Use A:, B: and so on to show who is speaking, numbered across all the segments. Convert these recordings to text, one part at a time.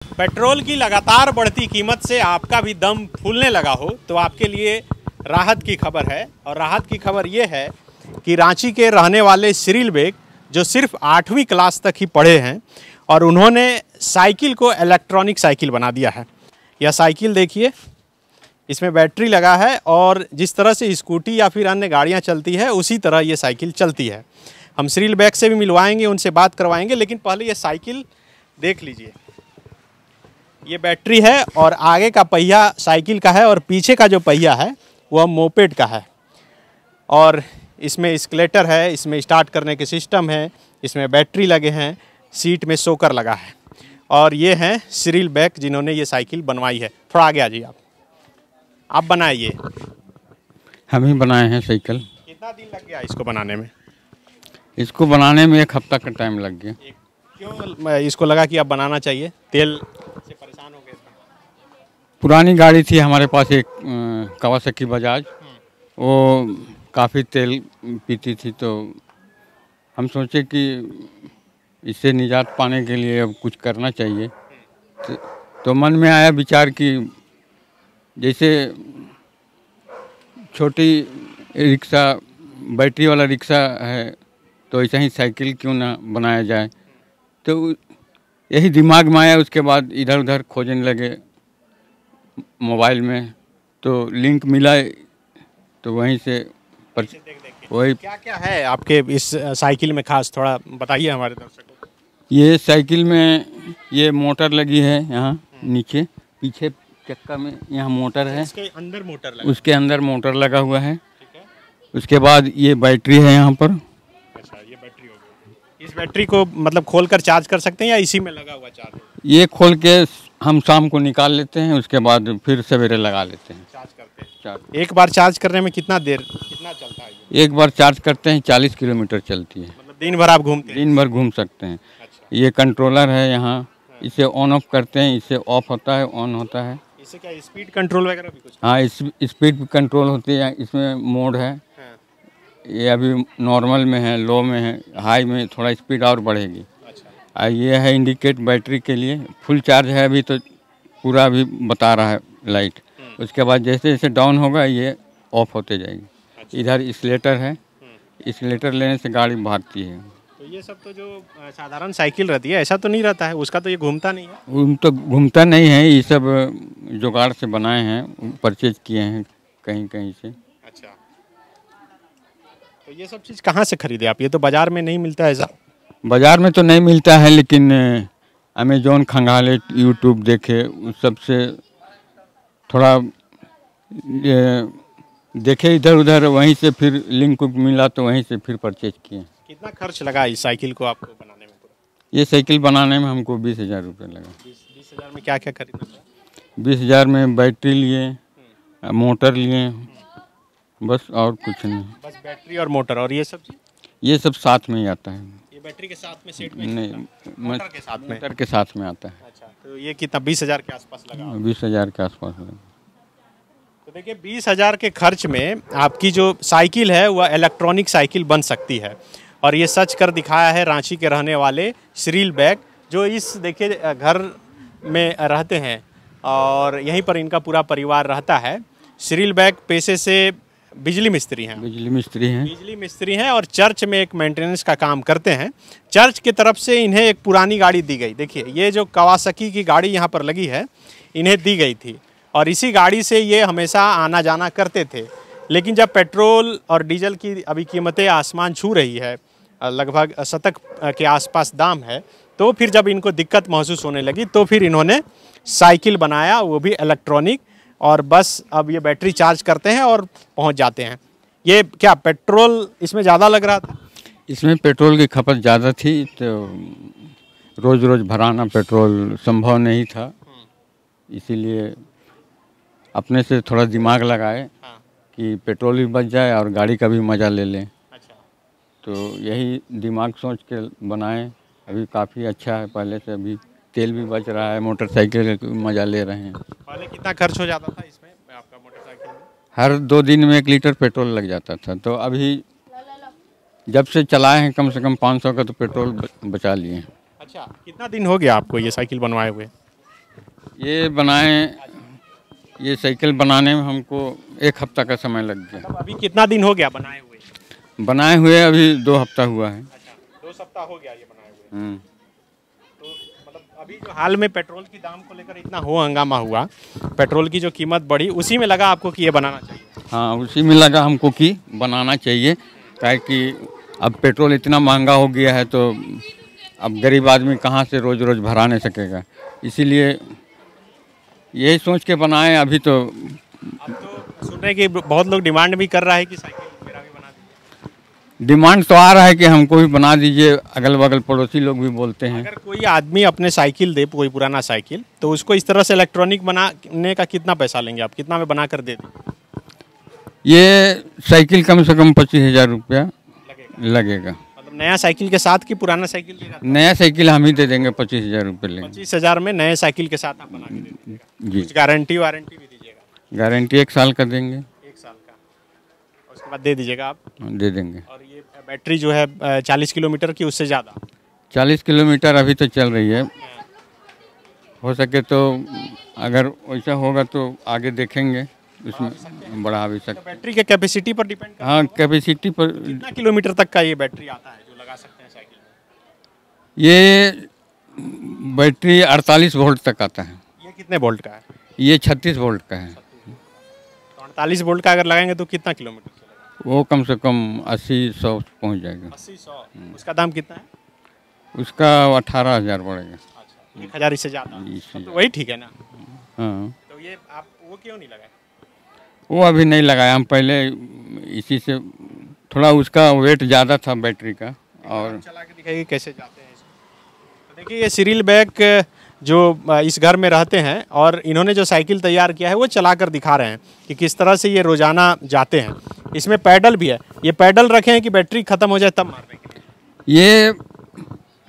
A: Petrol की लगातार बढ़ती कीमत से आपका भी दम फूलने लगा हो तो आपके लिए राहत की खबर है। और राहत की खबर ये है कि रांची के रहने वाले सिरिल बेग जो सिर्फ 8वीं क्लास तक ही पढ़े हैं और उन्होंने साइकिल को इलेक्ट्रॉनिक साइकिल बना दिया है। यह साइकिल देखिए, इसमें बैटरी लगा है और जिस तरह से स्कूटी या फिर अन्य गाड़ियां चलती है उसी तरह ये साइकिल चलती है। हम सिरिल बेग से भी मिलवाएंगे, उनसे बात करवाएंगे, लेकिन पहले ये साइकिल देख लीजिए। ये बैटरी है और आगे का पहिया साइकिल का है और पीछे का जो पहिया है वह मोपेड का है। और इसमें स्केलेटर है, इसमें स्टार्ट करने के सिस्टम है, इसमें बैटरी लगे हैं, सीट में शॉकर लगा है। और ये हैं सिरिल बेग जिन्होंने ये साइकिल बनवाई है। थोड़ा आगे आ जाइए, आप बनाइए।
B: हम ही बनाए हैं साइकिल।
A: कितना दिन लग गया इसको बनाने में?
B: इसको बनाने में 1 हफ्ता का टाइम लग गया।
A: क्यों इसको लगा कि अब बनाना चाहिए? तेल से परेशान हो गए थे?
B: पुरानी गाड़ी थी हमारे पास एक कावासाकी बजाज, वो काफ़ी तेल पीती थी, तो हम सोचे कि इससे निजात पाने के लिए अब कुछ करना चाहिए। तो मन में आया विचार कि जैसे छोटी रिक्शा, बैटरी वाला रिक्शा है, तो ऐसा ही साइकिल क्यों ना बनाया जाए। तो यही दिमाग में आया। उसके बाद इधर उधर खोजने लगे मोबाइल में, तो लिंक मिला, तो वहीं से वही।
A: क्या क्या है आपके इस साइकिल में खास, थोड़ा बताइए हमारे दर्शकों को।
B: ये साइकिल में ये मोटर लगी है यहाँ नीचे, पीछे चक्का में यहाँ मोटर है,
A: इसके अंदर मोटर लगा,
B: उसके अंदर मोटर लगा हुआ है। उसके बाद ये बैटरी है यहाँ पर।
A: अच्छा, ये बैटरी हो गई। इस बैटरी को मतलब खोलकर चार्ज कर सकते हैं या इसी में लगा हुआ चार्ज?
B: ये खोल के हम शाम को निकाल लेते हैं, उसके बाद फिर सवेरे लगा लेते हैं,
A: चार्ज करते हैं।
B: चार्ज।
A: एक बार चार्ज करने में कितना चलता है ये?
B: एक बार चार्ज करते हैं 40 किलोमीटर चलती है।
A: मतलब दिन भर आप घूमते हैं?
B: दिन भर घूम सकते हैं।
A: अच्छा।
B: ये कंट्रोलर है यहाँ, इसे ऑन ऑफ करते हैं, इसे ऑफ होता है, ऑन होता है।
A: इससे क्या स्पीड कंट्रोल वगैरह भी कुछ?
B: हाँ, इस स्पीड कंट्रोल होती है। इसमें मोड है, ये अभी नॉर्मल में है, लो में है, हाई में थोड़ा स्पीड और बढ़ेगी।
A: अच्छा।
B: ये है इंडिकेट बैटरी के लिए। फुल चार्ज है अभी, तो पूरा अभी बता रहा है लाइट। उसके बाद जैसे जैसे डाउन होगा ये ऑफ होते जाएगी।
A: अच्छा।
B: इधर स्लेटर है, स्लेटर लेने से गाड़ी भागती है।
A: तो ये सब तो जो साधारण साइकिल रहती है ऐसा तो नहीं रहता है, उसका तो ये घूमता नहीं है?
B: तो घूमता नहीं है, ये सब जुगाड़ से बनाए हैं, परचेज किए हैं कहीं कहीं से।
A: अच्छा, तो ये सब चीज़ कहाँ से खरीदे आप? ये तो बाज़ार में नहीं मिलता है ऐसा?
B: बाज़ार में तो नहीं मिलता है, लेकिन अमेजोन खंगाले, यूट्यूब देखे, उस सब से थोड़ा देखे इधर उधर, वहीं से फिर लिंक मिला तो वहीं से फिर परचेज किए।
A: कितना खर्च लगा इस साइकिल को आपको बनाने में पूरा?
B: ये साइकिल बनाने में हमको 20,000 रुपये लगा।
A: 20,000 में क्या क्या खरीदना था?
B: 20,000 में बैटरी लिए, मोटर लिए, बस और कुछ नहीं।
A: बस बैटरी और मोटर और ये सब चीज़?
B: ये सब साथ में ही आता है।
A: ये बैटरी के साथ में सेट में?
B: नहीं,
A: मोटर के साथ में?
B: मोटर के साथ में आता है।
A: अच्छा, तो ये कितना 20,000 के आसपास लगा?
B: 20,000 के आसपास लगा।
A: तो देखिए 20,000 के खर्च में आपकी जो साइकिल है वह इलेक्ट्रॉनिक साइकिल बन सकती है। और ये सच कर दिखाया है रांची के रहने वाले सिरिल बेग, जो इस देखिए घर में रहते हैं और यहीं पर इनका पूरा परिवार रहता है। सिरिल बेग पेशे से बिजली मिस्त्री हैं। बिजली मिस्त्री हैं और चर्च में एक मेंटेनेंस का काम करते हैं। चर्च की तरफ से इन्हें एक पुरानी गाड़ी दी गई। देखिए ये जो कावासाकी की गाड़ी यहाँ पर लगी है, इन्हें दी गई थी और इसी गाड़ी से ये हमेशा आना जाना करते थे। लेकिन जब पेट्रोल और डीजल की अभी कीमतें आसमान छू रही है, लगभग शतक के आसपास दाम है, तो फिर जब इनको दिक्कत महसूस होने लगी तो फिर इन्होंने साइकिल बनाया, वो भी इलेक्ट्रॉनिक। और बस अब ये बैटरी चार्ज करते हैं और पहुंच जाते हैं। ये क्या पेट्रोल इसमें ज़्यादा लग रहा था?
B: इसमें पेट्रोल की खपत ज़्यादा थी, तो रोज़ रोज़ भराना पेट्रोल संभव नहीं था। इसीलिए अपने से थोड़ा दिमाग लगाए कि पेट्रोल भी बच जाए और गाड़ी का भी मज़ा ले लें।
A: अच्छा।
B: तो यही दिमाग सोच के बनाए। अभी काफ़ी अच्छा है, पहले से अभी तेल भी बच रहा है, मोटरसाइकिल का मज़ा ले रहे हैं।
A: पहले कितना खर्च हो जाता था इसमें आपका मोटरसाइकिल में?
B: हर 2 दिन में 1 लीटर पेट्रोल लग जाता था। तो अभी जब से चलाए हैं कम से कम 500 का तो पेट्रोल बचा लिए हैं।
A: अच्छा, कितना दिन हो गया आपको ये साइकिल बनवाए हुए?
B: ये बनाए, ये साइकिल बनाने में हमको 1 हफ्ता का समय लग गया।
A: मतलब अभी कितना दिन हो गया बनाए हुए?
B: बनाए हुए अभी 2 हफ्ता हुआ है।
A: अच्छा, 2 सप्ताह हो गया ये बनाए हुए।
B: हम्म।
A: तो मतलब अभी जो हाल में पेट्रोल की दाम को लेकर इतना हो हंगामा हुआ, पेट्रोल की जो कीमत बढ़ी, उसी में लगा आपको कि ये बनाना चाहिए?
B: हाँ, उसी में लगा हमको कि बनाना चाहिए, ताकि अब पेट्रोल इतना महंगा हो गया है तो अब गरीब आदमी कहाँ से रोज़ रोज़ भरा नहीं सकेगा, इसीलिए यही सोच के बनाए। अभी तो
A: अब तो सुन रहे हैं कि बहुत लोग डिमांड भी कर रहा है कि साइकिल मेरा भी बना दीजिए।
B: डिमांड तो आ रहा है कि हमको भी बना दीजिए, अगल बगल पड़ोसी लोग भी बोलते हैं।
A: अगर कोई आदमी अपने साइकिल दे, कोई पुराना साइकिल, तो उसको इस तरह से इलेक्ट्रॉनिक बनाने का कितना पैसा लेंगे आप? कितना में बना कर दे दें?
B: ये साइकिल कम से कम 25,000 रुपया लगेगा।
A: मतलब नया साइकिल के साथ कि पुराना साइकिल देगा?
B: नया साइकिल हम ही दे देंगे, 25,000 रुपये लेंगे।
A: 25,000 में नए साइकिल के साथ आप बना के दे दीजिएगा।
B: जी।
A: कुछ गारंटी वारंटी भी दीजिएगा?
B: गारंटी 1 साल का देंगे।
A: 1 साल का, और उसके बाद दे दीजिएगा आप?
B: दे देंगे।
A: और ये बैटरी जो है 40 किलोमीटर की, उससे ज़्यादा?
B: 40 किलोमीटर अभी तो चल रही है, हो सके तो अगर वैसा होगा तो आगे देखेंगे, उसमें बढ़ा भी सकते।
A: बैटरी के कैपेसिटी पर डिपेंड करता है?
B: हाँ, कैपेसिटी पर।
A: कितना किलोमीटर तक का ये बैटरी आता है जो लगा सकते हैं साइकिल में?
B: ये बैटरी 48 वोल्ट तक आता है।
A: ये कितने वोल्ट का है?
B: ये 36 वोल्ट का है।
A: तो 48 वोल्ट का अगर लगाएंगे तो कितना किलोमीटर चलेगा?
B: वो कम से कम 80-100 पहुँच जाएगा।
A: 80-100? उसका दाम कितना है?
B: उसका 18,000 पड़ेगा।
A: अच्छा, 1,000 इससे ज़्यादा?
B: इससे
A: तो वही ठीक है ना?
B: हाँ,
A: तो ये आप वो क्यों नहीं लगाए?
B: वो अभी नहीं लगाया, हम पहले इसी से थोड़ा उसका वेट ज़्यादा था बैटरी का। और
A: चला के दिखाइए कैसे जाते हैं इसको। तो देखिए, ये सिरिल बैग जो इस घर में रहते हैं और इन्होंने जो साइकिल तैयार किया है वो चला कर दिखा रहे हैं कि किस तरह से ये रोजाना जाते हैं। इसमें पैडल भी है, ये पैडल रखे हैं कि बैटरी खत्म हो जाए तब मारने के लिए?
B: ये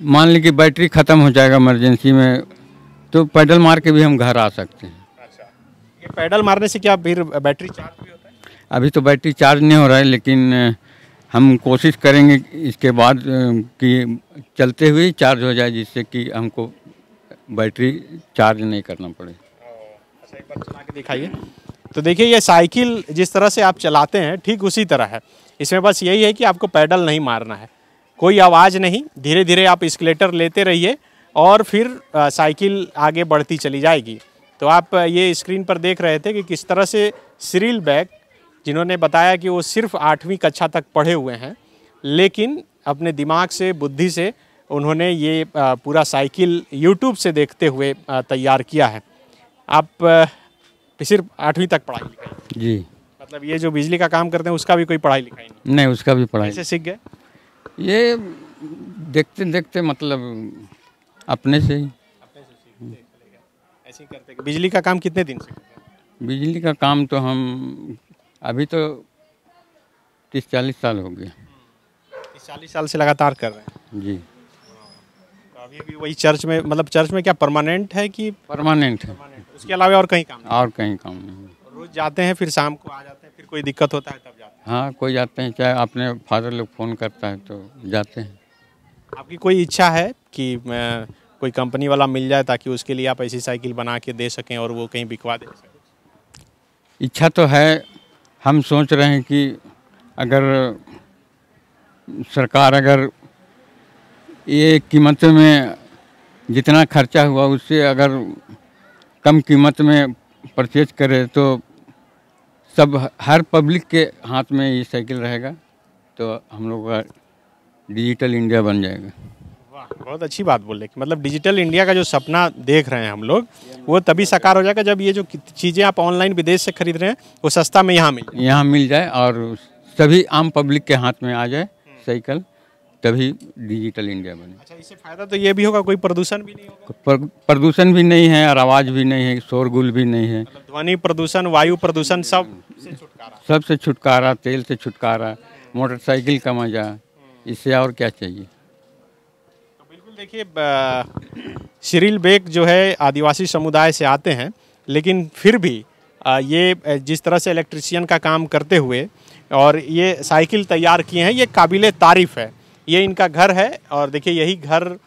B: मान ली कि बैटरी ख़त्म हो जाएगा इमरजेंसी में, तो पैडल मार के भी हम घर आ सकते हैं।
A: अच्छा, ये पैडल मारने से क्या फिर बैटरी चार्ज भी होता है?
B: अभी तो बैटरी चार्ज नहीं हो रहा है, लेकिन हम कोशिश करेंगे इसके बाद कि चलते हुए ही चार्ज हो जाए, जिससे कि हमको बैटरी चार्ज नहीं करना पड़े।
A: अच्छा, एक बार चला के दिखाइए। तो देखिए, ये साइकिल जिस तरह से आप चलाते हैं ठीक उसी तरह है। इसमें बस यही है कि आपको पैडल नहीं मारना है, कोई आवाज़ नहीं, धीरे धीरे आप एस्केलेटर लेते रहिए और फिर साइकिल आगे बढ़ती चली जाएगी। तो आप ये स्क्रीन पर देख रहे थे कि किस तरह से सिरिल बैग, जिन्होंने बताया कि वो सिर्फ 8वीं कक्षा तक पढ़े हुए हैं, लेकिन अपने दिमाग से, बुद्धि से उन्होंने ये पूरा साइकिल यूट्यूब से देखते हुए तैयार किया है। आप सिर्फ 8वीं तक पढ़ाई लिखाई?
B: जी।
A: मतलब ये जो बिजली का काम करते हैं उसका भी कोई पढ़ाई लिखाई नहीं?
B: नहीं, उसका भी पढ़ाई।
A: कैसे सीख गए?
B: ये देखते देखते, मतलब अपने से ही।
A: अपने से सीखते चले गए, ऐसे ही करते गए। बिजली का काम कितने दिन से करते हैं?
B: बिजली का काम तो हम अभी तो 30-40 साल हो गए।
A: 40 साल से लगातार कर रहे हैं?
B: जी।
A: तो अभी भी वही चर्च में, मतलब चर्च में क्या परमानेंट है कि?
B: परमानेंट है।
A: उसके अलावा और कहीं काम नहीं?
B: और कहीं काम नहीं।
A: रोज जाते हैं, फिर शाम को आ जाते हैं, फिर कोई दिक्कत होता है तब जाते हैं?
B: हाँ, कोई जाते हैं, चाहे अपने फादर लोग फ़ोन करता है तो जाते हैं।
A: आपकी कोई इच्छा है कि कोई कंपनी वाला मिल जाए ताकि उसके लिए आप ऐसी साइकिल बना के दे सकें और वो कहीं बिकवा दे सकें?
B: इच्छा तो है। हम सोच रहे हैं कि अगर सरकार अगर ये कीमत में जितना खर्चा हुआ उससे अगर कम कीमत में परचेज करे तो सब हर पब्लिक के हाथ में ये साइकिल रहेगा, तो हम लोग का डिजिटल इंडिया बन जाएगा।
A: वाह, बहुत अच्छी बात बोले कि मतलब डिजिटल इंडिया का जो सपना देख रहे हैं हम लोग, वो तभी साकार हो जाएगा जब ये जो चीज़ें आप ऑनलाइन विदेश से खरीद रहे हैं वो सस्ता में यहाँ
B: मिल जाए और सभी आम पब्लिक के हाथ में आ जाए साइकिल, तभी डिजिटल इंडिया बने।
A: अच्छा, इससे फायदा तो ये भी होगा, कोई प्रदूषण भी नहीं होगा?
B: प्रदूषण भी नहीं है और आवाज़ भी नहीं है, शोरगुल भी नहीं है।
A: मतलब ध्वनि प्रदूषण, वायु प्रदूषण सब से छुटकारा?
B: सबसे छुटकारा, तेल से छुटकारा, मोटरसाइकिल का मजा, इससे और क्या चाहिए।
A: तो बिल्कुल देखिए, सिरिल बैग जो है आदिवासी समुदाय से आते हैं, लेकिन फिर भी ये जिस तरह से इलेक्ट्रिशियन का काम करते हुए और ये साइकिल तैयार किए हैं, ये काबिले तारीफ़ है। ये इनका घर है और देखिए यही घर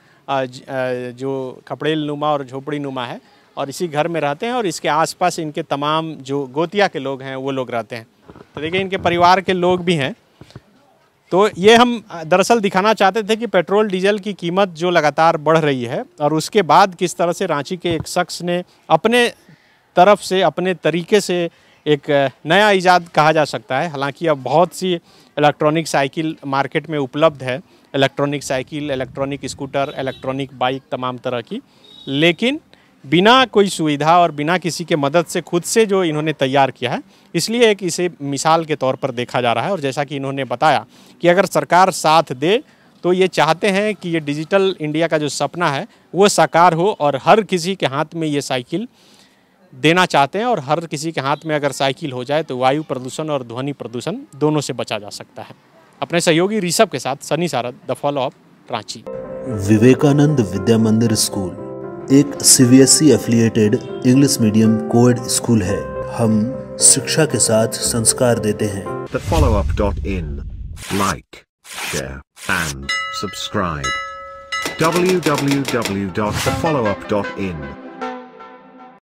A: जो खपड़ेल नुमा और झोपड़ी नुमा है और इसी घर में रहते हैं और इसके आसपास इनके तमाम जो गोतिया के लोग हैं वो लोग रहते हैं। तो देखिए इनके परिवार के लोग भी हैं। तो ये हम दरअसल दिखाना चाहते थे कि पेट्रोल डीजल की कीमत जो लगातार बढ़ रही है और उसके बाद किस तरह से रांची के एक शख्स ने अपने तरफ से अपने तरीके से एक नया इजाद कहा जा सकता है। हालांकि अब बहुत सी इलेक्ट्रॉनिक साइकिल मार्केट में उपलब्ध है, electronic cycle, electronic scooter, electronic bike, तमाम तरह की, लेकिन बिना कोई सुविधा और बिना किसी के मदद से खुद से जो इन्होंने तैयार किया है, इसलिए एक इसे मिसाल के तौर पर देखा जा रहा है। और जैसा कि इन्होंने बताया कि अगर सरकार साथ दे तो ये चाहते हैं कि ये डिजिटल इंडिया का जो सपना है वो साकार हो और हर किसी के हाथ में ये साइकिल देना चाहते हैं। और हर किसी के हाथ में अगर साइकिल हो जाए तो वायु प्रदूषण और ध्वनि प्रदूषण दोनों से बचा जा सकता है। अपने सहयोगी ऋषभ के साथ Sunny Sarad, the follow up, Ranchi.
C: Vivekananda Vidya Mandir school एक CBSE affiliated English medium coed school है। हम शिक्षा के साथ संस्कार देते हैं।
D: thefollowup.in, like, share and subscribe. www.thefollowup.in